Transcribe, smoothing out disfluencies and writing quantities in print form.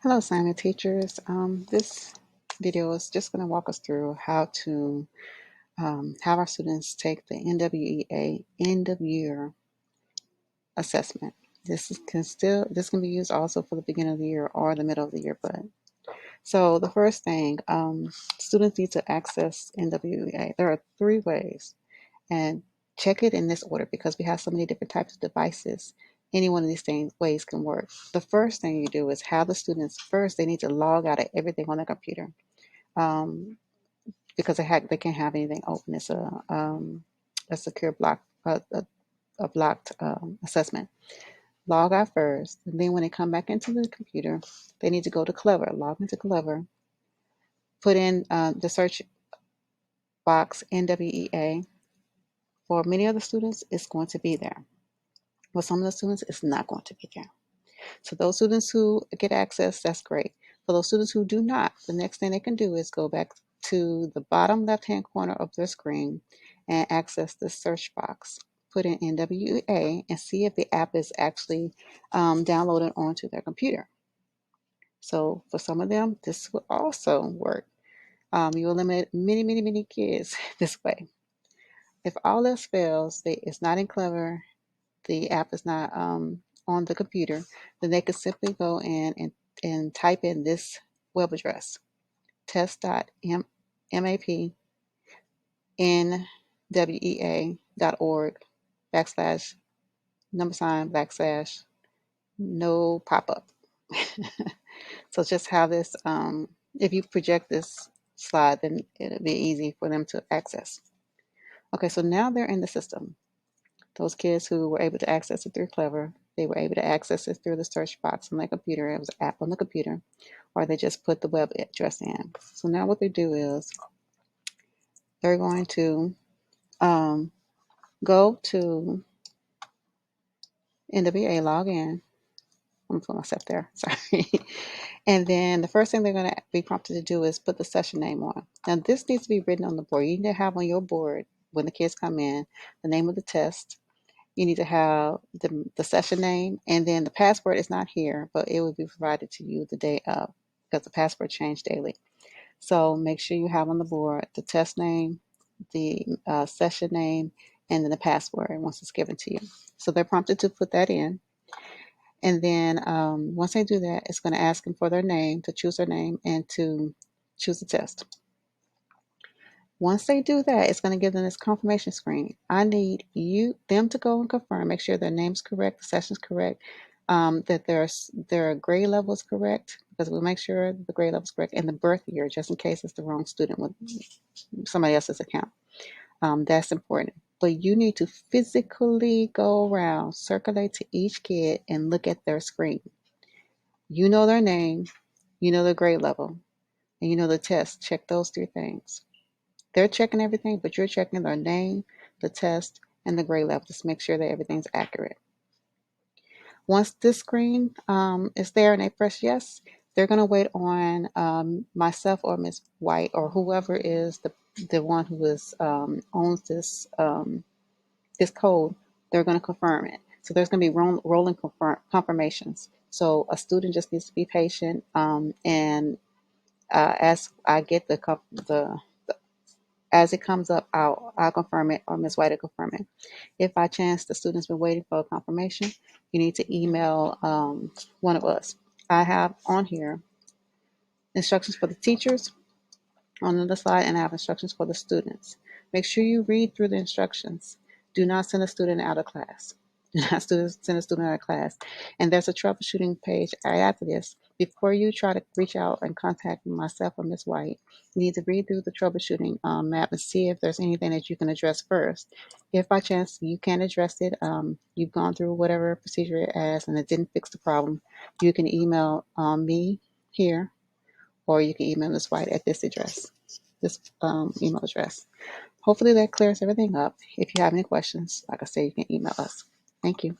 Hello, Simon teachers. This video is just going to walk us through how to have our students take the NWEA end of year assessment. This can be used also for the beginning of the year or the middle of the year. But so the first thing, students need to access NWEA. There are three ways, and check it in this order because we have so many different types of devices. Any one of these ways can work. The first thing you do is have the students first, they need to log out of everything on their computer, um, because they can't have anything open. It's a secure block, a blocked assessment. Log out first, and then when they come back into the computer, they need to go to Clever, log into Clever, put in the search box NWEA. For many of the students, it's going to be there. For some of the students, it's not going to be there. So those students who get access, that's great. For those students who do not, the next thing they can do is go back to the bottom left-hand corner of their screen and access the search box. Put in NWEA and see if the app is actually downloaded onto their computer. So for some of them, this will also work. You eliminate many kids this way. If all else fails, it's not in Clever, the app is not on the computer, then they could simply go in and type in this web address, test.mapnwea.org /# no pop-up. So just have this, if you project this slide, then it'll be easy for them to access. Okay, so now they're in the system. Those kids who were able to access it through Clever, they were able to access it through the search box on their computer. It was an app on the computer, or they just put the web address in. So now what they do is they're going to go to NWA, log in. I'm going to put myself there, sorry. And then the first thing they're going to be prompted to do is put the session name on. Now this needs to be written on the board. You need to have on your board, when the kids come in, the name of the test. You need to have the session name, and then the password is not here, but it will be provided to you the day of, because the password changed daily. So make sure you have on the board the test name, the session name, and then the password once it's given to you. So they're prompted to put that in. And then once they do that, it's going to ask them for their name, to choose their name, and to choose the test. Once they do that, it's going to give them this confirmation screen. I need them to go and confirm, make sure their name's correct, the session's correct, that their grade level is correct, because we'll make sure the grade level is correct, and the birth year, just in case it's the wrong student with somebody else's account. That's important. But you need to physically go around, circulate to each kid, and look at their screen. You know their name, you know their grade level, and you know the test. Check those three things. They're checking everything, but you're checking their name, the test, and the grade level. Just make sure that everything's accurate. Once this screen is there and they press yes, they're going to wait on myself or Ms. White or whoever is the one who owns this code. They're going to confirm it. So there's going to be rolling confirmations. So a student just needs to be patient, and as I get as it comes up, I'll confirm it, or Ms. White will confirm it. If by chance the student's been waiting for a confirmation, you need to email one of us. I have on here instructions for the teachers on the slide, and I have instructions for the students. Make sure you read through the instructions. Do not send a student out of class. Do not send a student out of class. And there's a troubleshooting page right after this. Before you try to reach out and contact myself or Ms. White, you need to read through the troubleshooting map and see if there's anything that you can address first. If by chance you can't address it, you've gone through whatever procedure it has and it didn't fix the problem, you can email me here, or you can email Ms. White at this email address. Hopefully that clears everything up. If you have any questions, like I said, you can email us. Thank you.